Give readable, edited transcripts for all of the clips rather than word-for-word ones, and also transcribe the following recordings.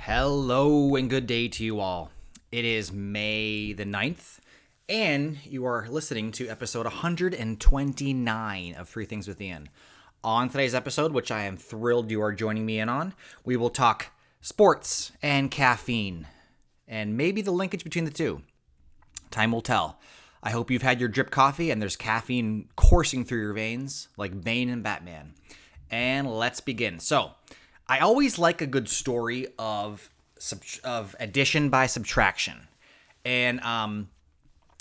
Hello and good day to you all. It is May the 9th, and you are listening to episode 129 of Three Things with Ian. On today's episode, which I am thrilled you are joining me in on, we will talk sports and caffeine, and maybe the linkage between the two. Time will tell. I hope you've had your drip coffee and there's caffeine coursing through your veins like Bane and Batman. And let's begin. So, I always like a good story of addition by subtraction. And I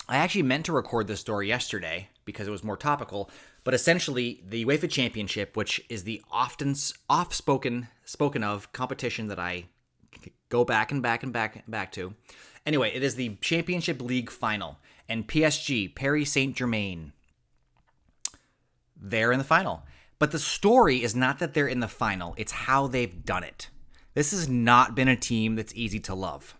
actually meant to record this story yesterday because it was more topical. But essentially, the UEFA Championship, which is the often spoken of competition that I go back to. Anyway, it is the Championship League final. And PSG, Paris Saint-Germain, they're in the final. But the story is not that they're in the final, it's how they've done it. This has not been a team that's easy to love.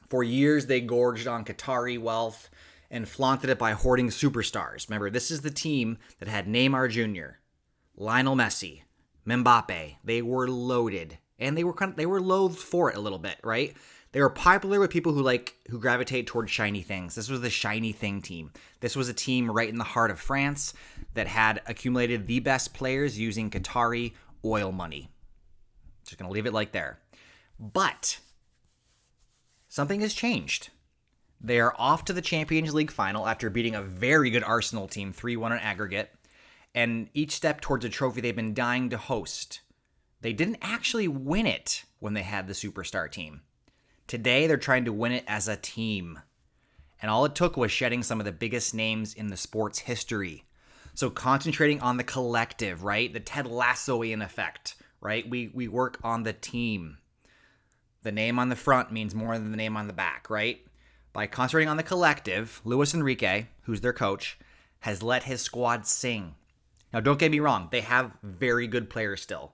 For years, they gorged on Qatari wealth and flaunted it by hoarding superstars. Remember, this is the team that had Neymar Jr., Lionel Messi, Mbappe. They were loaded, and they were loathed for it a little bit, right? They were popular with people who gravitate towards shiny things. This was the shiny thing team. This was a team right in the heart of France that had accumulated the best players using Qatari oil money. Just going to leave it like there. But something has changed. They are off to the Champions League final after beating a very good Arsenal team 3-1 on aggregate, and each step towards a trophy they've been dying to host. They didn't actually win it when they had the superstar team. Today, they're trying to win it as a team. And all it took was shedding some of the biggest names in the sport's history. So concentrating on the collective, right? The Ted Lassoian effect, right? We work on the team. The name on the front means more than the name on the back, right? By concentrating on the collective, Luis Enrique, who's their coach, has let his squad sing. Now, don't get me wrong. They have very good players still.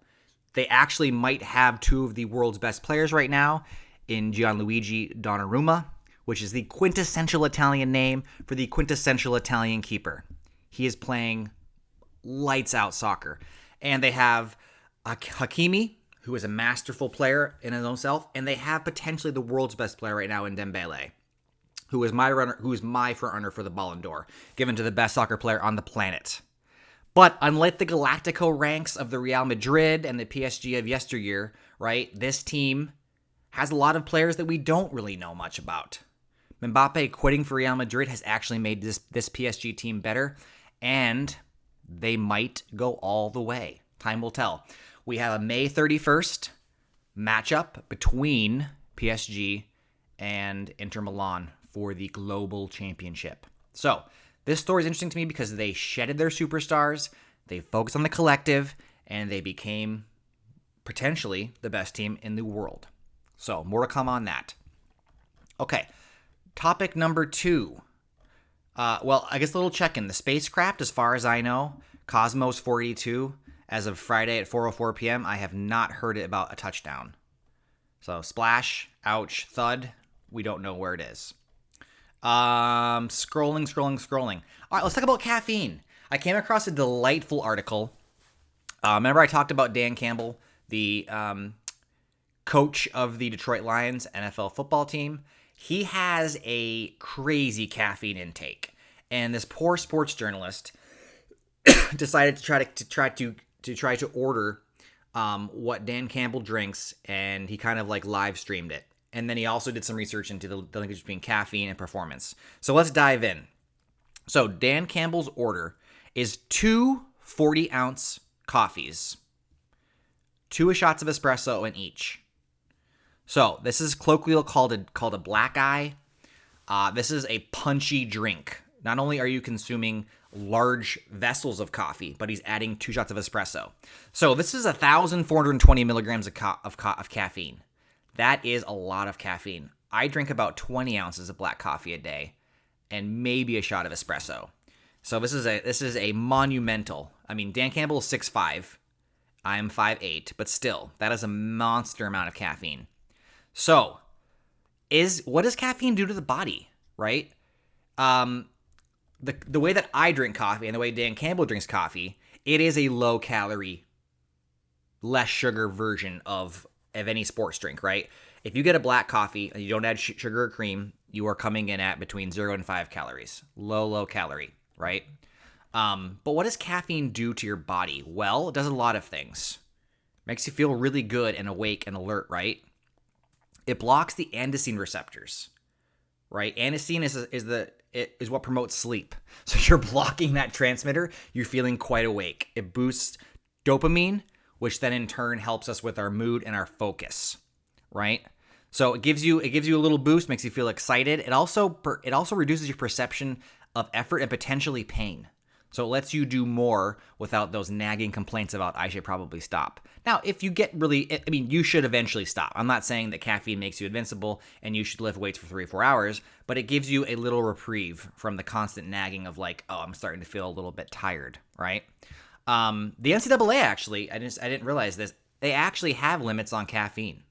They actually might have two of the world's best players right now in Gianluigi Donnarumma, which is the quintessential Italian name for the quintessential Italian keeper. He is playing lights-out soccer. And they have Hakimi, who is a masterful player in his own self, and they have potentially the world's best player right now in Dembele, who is my front-runner for the Ballon d'Or, given to the best soccer player on the planet. But unlike the Galactico ranks of the Real Madrid and the PSG of yesteryear, right, this team has a lot of players that we don't really know much about. Mbappe quitting for Real Madrid has actually made this PSG team better, and they might go all the way. Time will tell. We have a May 31st matchup between PSG and Inter Milan for the global championship. So, this story is interesting to me because they shedded their superstars, they focused on the collective, and they became potentially the best team in the world. So, more to come on that. Okay, topic number 2. I guess a little check-in. The spacecraft, as far as I know, Cosmos 482, as of Friday at 4:04 p.m., I have not heard about a touchdown. So, splash, ouch, thud, we don't know where it is. Scrolling. All right, let's talk about caffeine. I came across a delightful article. Remember I talked about Dan Campbell, the coach of the Detroit Lions NFL football team? He has a crazy caffeine intake, and this poor sports journalist decided to try to order what Dan Campbell drinks, and he kind of like live streamed it. And then he also did some research into the linkage between caffeine and performance. So let's dive in. So Dan Campbell's order is 2 40-ounce coffees, 2 shots of espresso in each. So this is colloquially called a black eye. This is a punchy drink. Not only are you consuming large vessels of coffee, but he's adding 2 shots of espresso. So this is 1,420 milligrams of caffeine. That is a lot of caffeine. I drink about 20 ounces of black coffee a day, and maybe a shot of espresso. So this is a monumental. I mean, Dan Campbell is 6'5". I am 5'8", but still, that is a monster amount of caffeine. So, what does caffeine do to the body, right? The way that I drink coffee and the way Dan Campbell drinks coffee, it is a low-calorie, less sugar version of any sports drink, right? If you get a black coffee and you don't add sugar or cream, you are coming in at between 0 and 5 calories. Low calorie, right? But what does caffeine do to your body? Well, it does a lot of things. Makes you feel really good and awake and alert, right? It blocks the andesine receptors, right? Andesine is what promotes sleep. So you're blocking that transmitter, you're feeling quite awake. It boosts dopamine, which then in turn helps us with our mood and our focus, right? So it gives you a little boost, makes you feel excited. It also reduces your perception of effort and potentially pain. So it lets you do more without those nagging complaints about I should probably stop. Now, if you get you should eventually stop. I'm not saying that caffeine makes you invincible and you should lift weights for 3 or 4 hours, but it gives you a little reprieve from the constant nagging of like, oh, I'm starting to feel a little bit tired, right? The NCAA actually, I didn't realize this, they actually have limits on caffeine.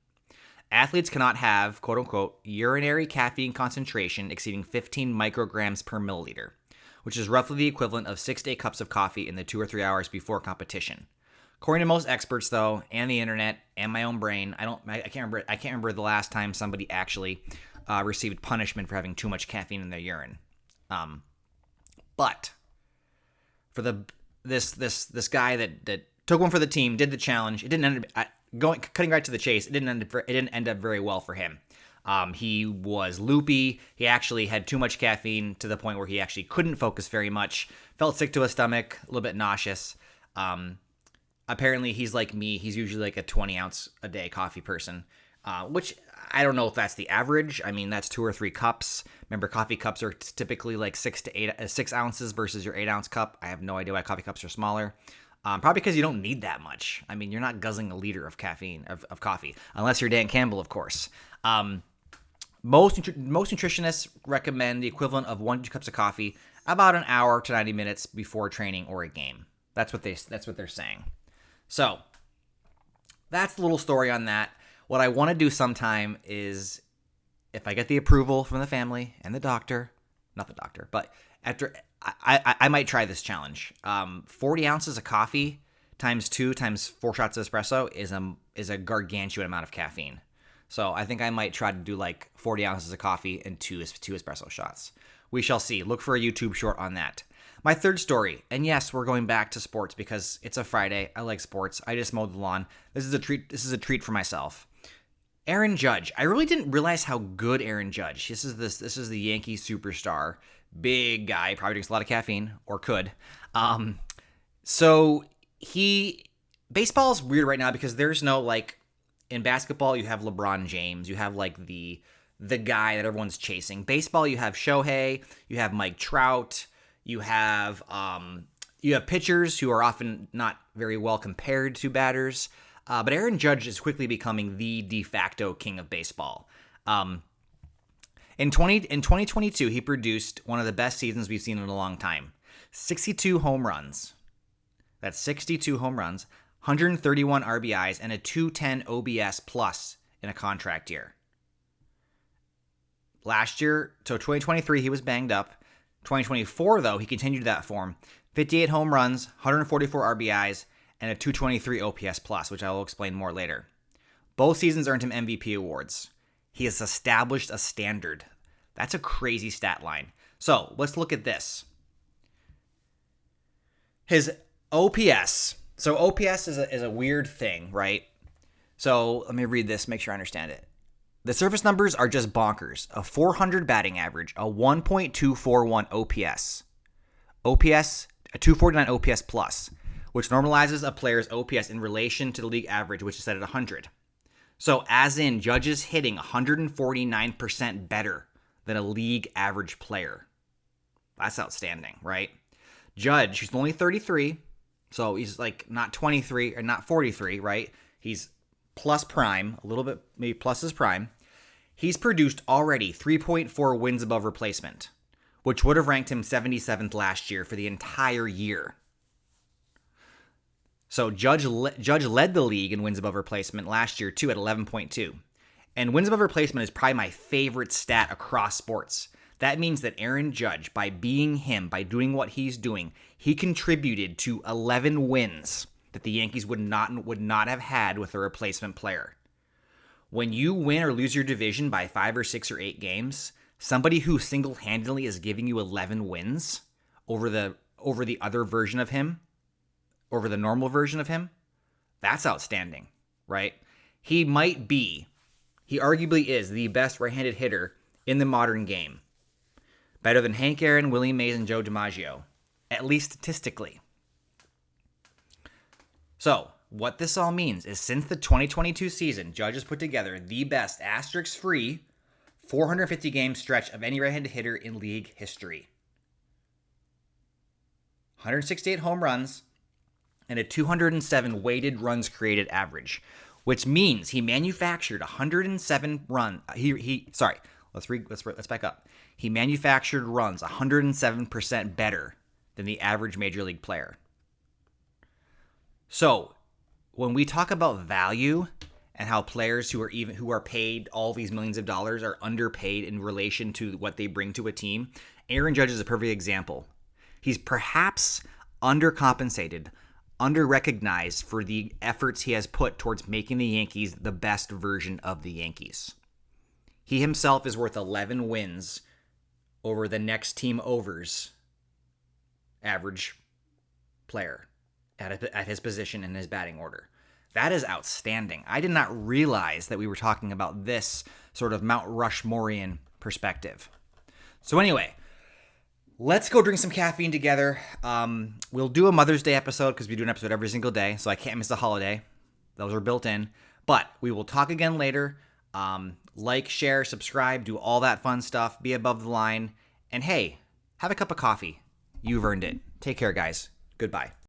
Athletes cannot have, quote unquote, urinary caffeine concentration exceeding 15 micrograms per milliliter, which is roughly the equivalent of 6 to 8 cups of coffee in the 2 or 3 hours before competition. According to most experts, though, and the internet and my own brain, I can't remember the last time somebody actually received punishment for having too much caffeine in their urine. But for this guy that took one for the team, did the challenge, it didn't end up cutting right to the chase. It didn't end up very well for him. He was loopy. He actually had too much caffeine to the point where he actually couldn't focus very much. Felt sick to his stomach, a little bit nauseous. Apparently, he's like me. He's usually like a 20-ounce a day coffee person, which I don't know if that's the average. I mean, that's 2 or 3 cups. Remember, coffee cups are typically like 6 ounces versus your 8-ounce cup. I have no idea why coffee cups are smaller. Probably because you don't need that much. I mean, you're not guzzling a liter of caffeine, of coffee, unless you're Dan Campbell, of course. Most nutritionists recommend the equivalent of 1 to 2 cups of coffee about an hour to 90 minutes before training or a game. That's what they're saying. So that's the little story on that. What I want to do sometime is, if I get the approval from the family and the doctor, not the doctor, but after I might try this challenge. 40 ounces of coffee times 2 times 4 shots of espresso is a gargantuan amount of caffeine. So I think I might try to do like 40 ounces of coffee and 2 espresso shots. We shall see. Look for a YouTube short on that. My third story, and yes, we're going back to sports because it's a Friday. I like sports. I just mowed the lawn. This is a treat for myself. Aaron Judge. I really didn't realize how good Aaron Judge. This is the Yankee superstar. Big guy, probably drinks a lot of caffeine, or could. Baseball is weird right now because there's no, like, in basketball, you have LeBron James. You have, like, the guy that everyone's chasing. Baseball, you have Shohei. You have Mike Trout. You have pitchers who are often not very well compared to batters. But Aaron Judge is quickly becoming the de facto king of baseball. In 2022, he produced one of the best seasons we've seen in a long time. 62 home runs. That's 62 home runs, 131 RBIs, and a 210 OBS plus in a contract year. Last year, so 2023, he was banged up. 2024, though, he continued that form. 58 home runs, 144 RBIs, and a 223 OPS plus, which I will explain more later. Both seasons earned him MVP awards. He has established a standard. That's a crazy stat line. So let's look at this. His OPS. So OPS is a weird thing, right? So let me read this, make sure I understand it. The surface numbers are just bonkers. A 400 batting average, a 1.241 OPS. OPS, a 249 OPS plus, which normalizes a player's OPS in relation to the league average, which is set at 100. So as in, Judge is hitting 149% better than a league average player. That's outstanding, right? Judge, who's only 33, so he's like not 23 or not 43, right? He's plus prime, a little bit, maybe plus his prime. He's produced already 3.4 wins above replacement, which would have ranked him 77th last year for the entire year. So Judge led the league in wins above replacement last year, too, at 11.2. And wins above replacement is probably my favorite stat across sports. That means that Aaron Judge, by being him, by doing what he's doing, he contributed to 11 wins that the Yankees would not have had with a replacement player. When you win or lose your division by 5 or 6 or 8 games, somebody who single-handedly is giving you 11 wins over the other version of him, over the normal version of him, that's outstanding, right? He arguably is the best right-handed hitter in the modern game. Better than Hank Aaron, Willie Mays, and Joe DiMaggio, at least statistically. So, what this all means is since the 2022 season, Judge has put together the best asterisk-free 450-game stretch of any right-handed hitter in league history. 168 home runs and a 207 weighted runs created average, which means he manufactured 107 runs. Let's back up. He manufactured runs 107% better than the average major league player. So, when we talk about value and how players who are paid all these millions of dollars are underpaid in relation to what they bring to a team, Aaron Judge is a perfect example. He's perhaps undercompensated, underrecognized for the efforts he has put towards making the Yankees the best version of the Yankees. He himself is worth 11 wins over the next team over's average player at his position in his batting order. That is outstanding. I did not realize that we were talking about this sort of Mount Rushmorean perspective. So anyway, let's go drink some caffeine together. We'll do a Mother's Day episode because we do an episode every single day, so I can't miss a holiday. Those are built in. But we will talk again later. Like, share, subscribe, do all that fun stuff. Be above the line. And hey, have a cup of coffee. You've earned it. Take care, guys. Goodbye.